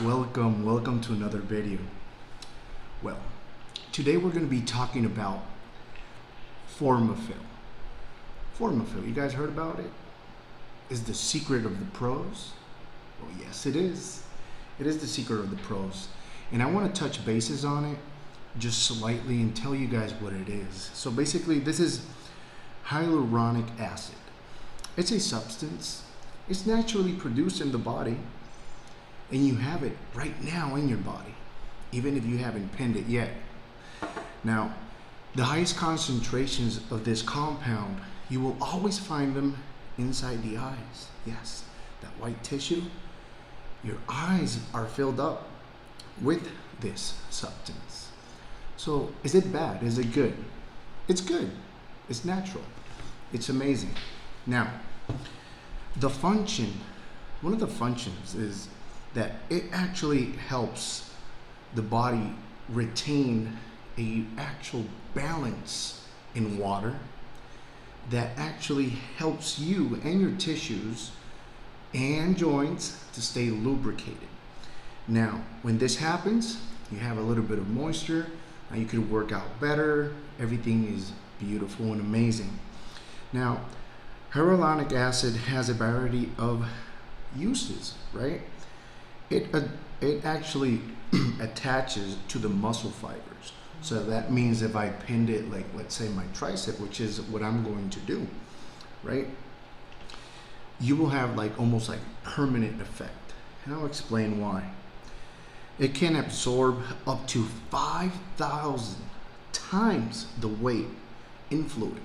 Welcome to another video. Well, today we're going to be talking about Formafill. Formafill, you guys heard about it? Is the secret of the pros? Well, yes, it is. It is the secret of the pros. And I want to touch bases on it just slightly and tell you guys what it is. So basically, this is hyaluronic acid. It's a substance. It's naturally produced in the body, and you have it right now in your body, even if you haven't pinned it yet. Now, the highest concentrations of this compound, you will always find them inside the eyes. Yes, that white tissue, your eyes are filled up with this substance. So is it bad? Is it good? It's good. It's natural. It's amazing. Now, one of the functions is that it actually helps the body retain a actual balance in water that actually helps you and your tissues and joints to stay lubricated. Now, when this happens, you have a little bit of moisture, now you can work out better, everything is beautiful and amazing. Now, hyaluronic acid has a variety of uses, right? It actually attaches to the muscle fibers. So that means if I pinned it, like let's say my tricep, which is what I'm going to do, right? You will have like almost like permanent effect. And I'll explain why. It can absorb up to 5,000 times the weight in fluid.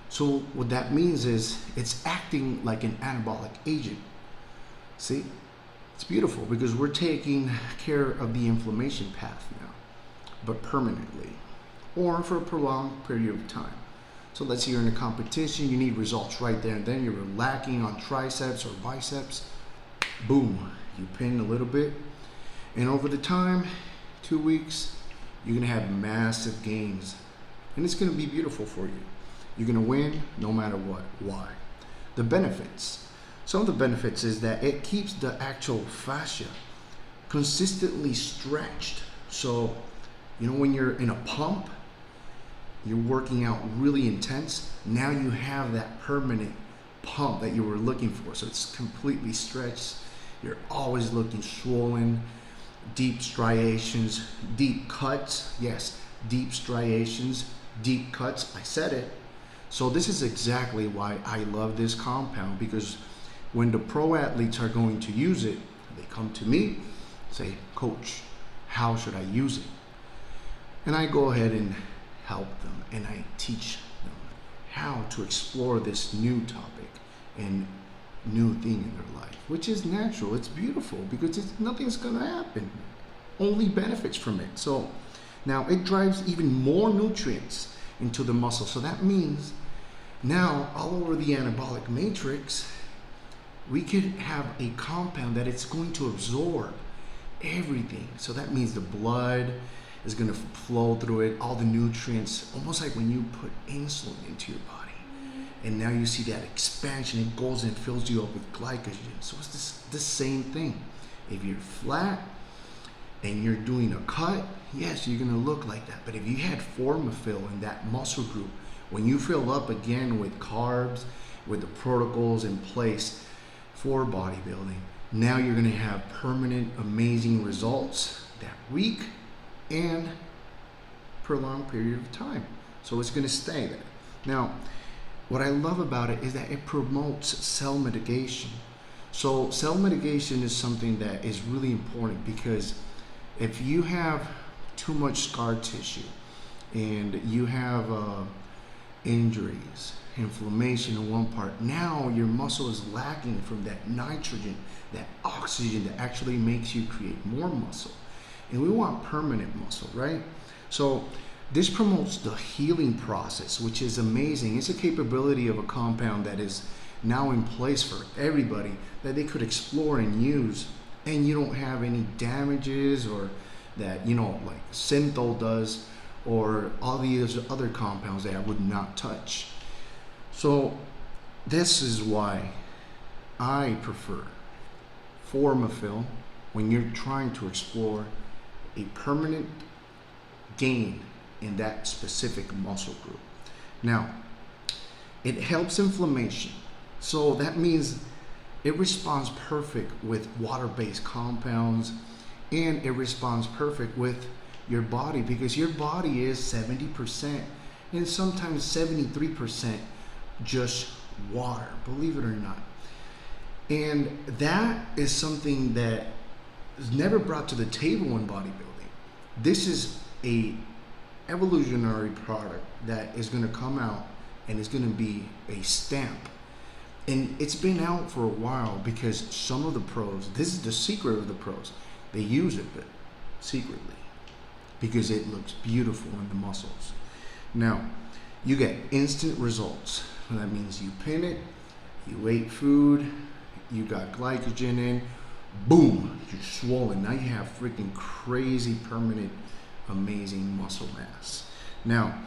So what that means is it's acting like an anabolic agent. See? It's beautiful because we're taking care of the inflammation path now, but permanently or for a prolonged period of time. So let's say you're in a competition, you need results right there and then, you're lacking on triceps or biceps, boom, you pin a little bit, and over the time, 2 weeks, you're gonna have massive gains, and it's gonna be beautiful for you. You're gonna win no matter what. Why? The benefits. Some of the benefits is that it keeps the actual fascia consistently stretched. So, you know, when you're in a pump, you're working out really intense, now you have that permanent pump that you were looking for. So it's completely stretched. You're always looking swollen, deep striations, deep cuts. Yes, deep striations, deep cuts. I said it. So this is exactly why I love this compound, because when the pro athletes are going to use it, they come to me, say, Coach, how should I use it? And I go ahead and help them, and I teach them how to explore this new topic and new thing in their life, which is natural. It's beautiful because nothing's gonna happen. Only benefits from it. So now it drives even more nutrients into the muscle. So that means now all over the anabolic matrix, we could have a compound that it's going to absorb everything. So that means the blood is going to flow through it, all the nutrients, almost like when you put insulin into your body. And now you see that expansion, it goes and fills you up with glycogen. So it's the same thing. If you're flat and you're doing a cut, yes, you're going to look like that. But if you had Formafill in that muscle group, when you fill up again with carbs, with the protocols in place for bodybuilding, now you're going to have permanent, amazing results that week and prolonged period of time. So it's going to stay there. Now, what I love about it is that it promotes cell mitigation. So cell mitigation is something that is really important, because if you have too much scar tissue and you have injuries, inflammation in one part, now your muscle is lacking from that nitrogen, that oxygen that actually makes you create more muscle. And we want permanent muscle, right? So this promotes the healing process, which is amazing. It's a capability of a compound that is now in place for everybody that they could explore and use, and you don't have any damages or that, you know, like Synthol does, or all these other compounds that I would not touch. So this is why I prefer Formafill when you're trying to explore a permanent gain in that specific muscle group. Now, it helps inflammation. So that means it responds perfect with water-based compounds, and it responds perfect with your body, because your body is 70% and sometimes 73% just water, believe it or not. And that is something that is never brought to the table in bodybuilding. This is a evolutionary product that is going to come out and is going to be a stamp. And it's been out for a while because some of the pros, this is the secret of the pros, they use it, but secretly, because it looks beautiful in the muscles. Now, you get instant results. That means you pin it, you ate food, you got glycogen in, boom, you're swollen. Now you have freaking crazy, permanent, amazing muscle mass. Now,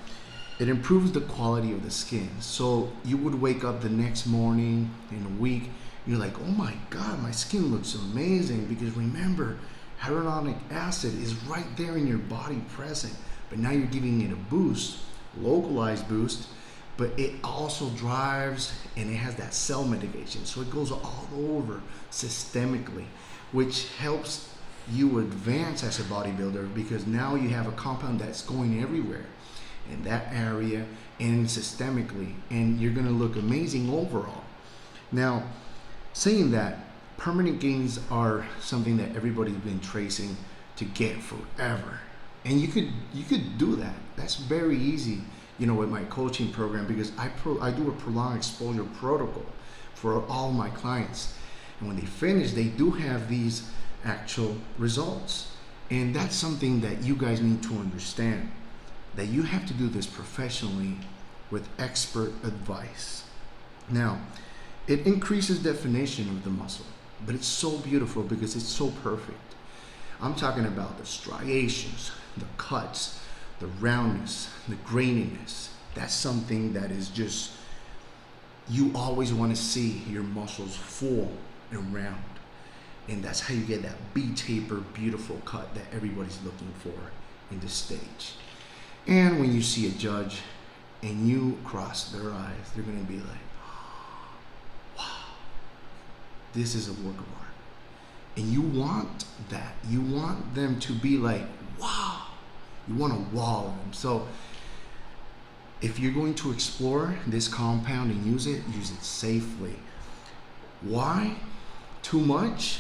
it improves the quality of the skin. So you would wake up the next morning in a week, you're like, oh my God, my skin looks amazing. Because remember, hyaluronic acid is right there in your body present, but now you're giving it a boost, localized boost, but it also drives and it has that cell mitigation. So it goes all over systemically, which helps you advance as a bodybuilder, because now you have a compound that's going everywhere in that area and systemically, and you're going to look amazing overall. Now, saying that, permanent gains are something that everybody's been tracing to get forever, and you could do that. That's very easy, you know, with my coaching program, because I do a prolonged exposure protocol for all my clients, and when they finish, they do have these actual results. And that's something that you guys need to understand, that you have to do this professionally with expert advice. Now, it increases definition of the muscle, but it's so beautiful because it's so perfect. I'm talking about the striations, the cuts, the roundness, the graininess. That's something that is just, you always want to see your muscles full and round. And that's how you get that B-taper, beautiful cut that everybody's looking for in this stage. And when you see a judge and you cross their eyes, they're going to be like, wow, this is a work of art. And you want that. You want them to be like, wow. You want to wow them. So if you're going to explore this compound and use it safely. Why? Too much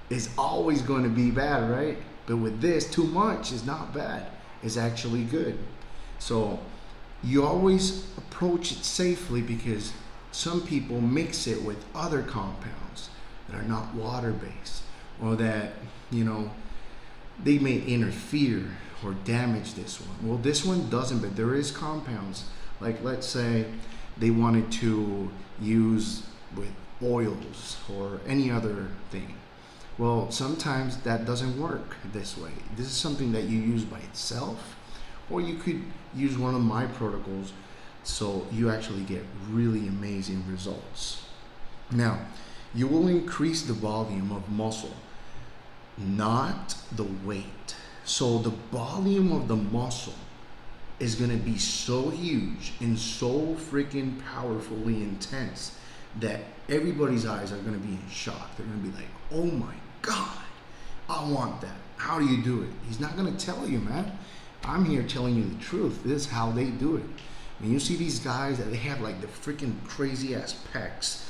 is always going to be bad, right? But with this, too much is not bad. It's actually good. So you always approach it safely, because some people mix it with other compounds that are not water-based, or that, you know, they may interfere or damage this one. Well, this one doesn't, but there is compounds, like let's say they wanted to use with oils or any other thing. Well, sometimes that doesn't work this way. This is something that you use by itself, or you could use one of my protocols, so you actually get really amazing results. Now, you will increase the volume of muscle, not the weight. So the volume of the muscle is going to be so huge and so freaking powerfully intense that everybody's eyes are going to be in shock. They're going to be like, oh my God, I want that. How do you do it? He's not going to tell you, man. I'm here telling you the truth. This is how they do it. When you see these guys that they have like the freaking crazy ass pecs,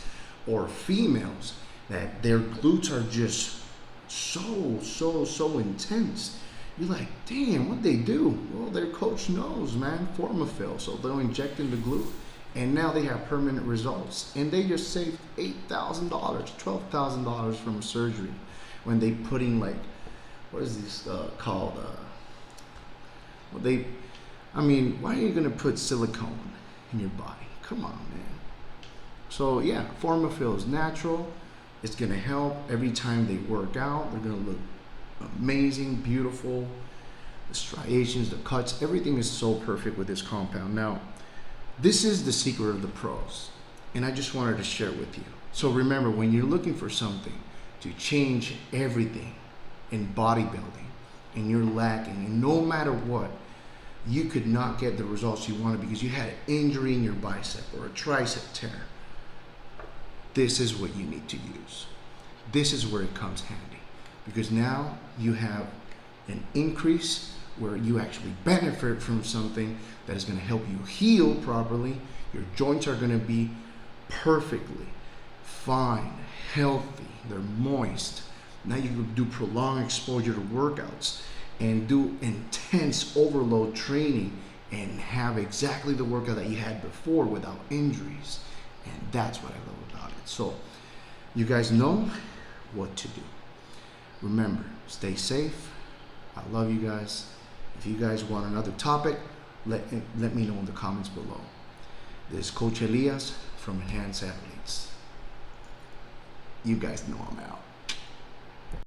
or females that their glutes are just so intense, you're like, damn, what they do? Well, their coach knows, man, Formafill. So they'll inject in the glute, and now they have permanent results. And they just saved $8,000, $12,000 from surgery when they put in, like, what is this called? Why are you gonna put silicone in your body? Come on, man. So yeah, Formafill is natural. It's gonna help every time they work out. They're gonna look amazing, beautiful. The striations, the cuts, everything is so perfect with this compound. Now, this is the secret of the pros, and I just wanted to share it with you. So remember, when you're looking for something to change everything in bodybuilding, and you're lacking, and no matter what, you could not get the results you wanted because you had an injury in your bicep or a tricep tear, this is what you need to use. This is where it comes handy, because now you have an increase where you actually benefit from something that is going to help you heal properly. Your joints are going to be perfectly fine, healthy, they're moist. Now you can do prolonged exposure to workouts and do intense overload training and have exactly the workout that you had before without injuries. And that's what I love about it. So you guys know what to do. Remember, stay safe. I love you guys. If you guys want another topic, let me know in the comments below. This is Coach Elias from Enhanced Athletes. You guys know I'm out.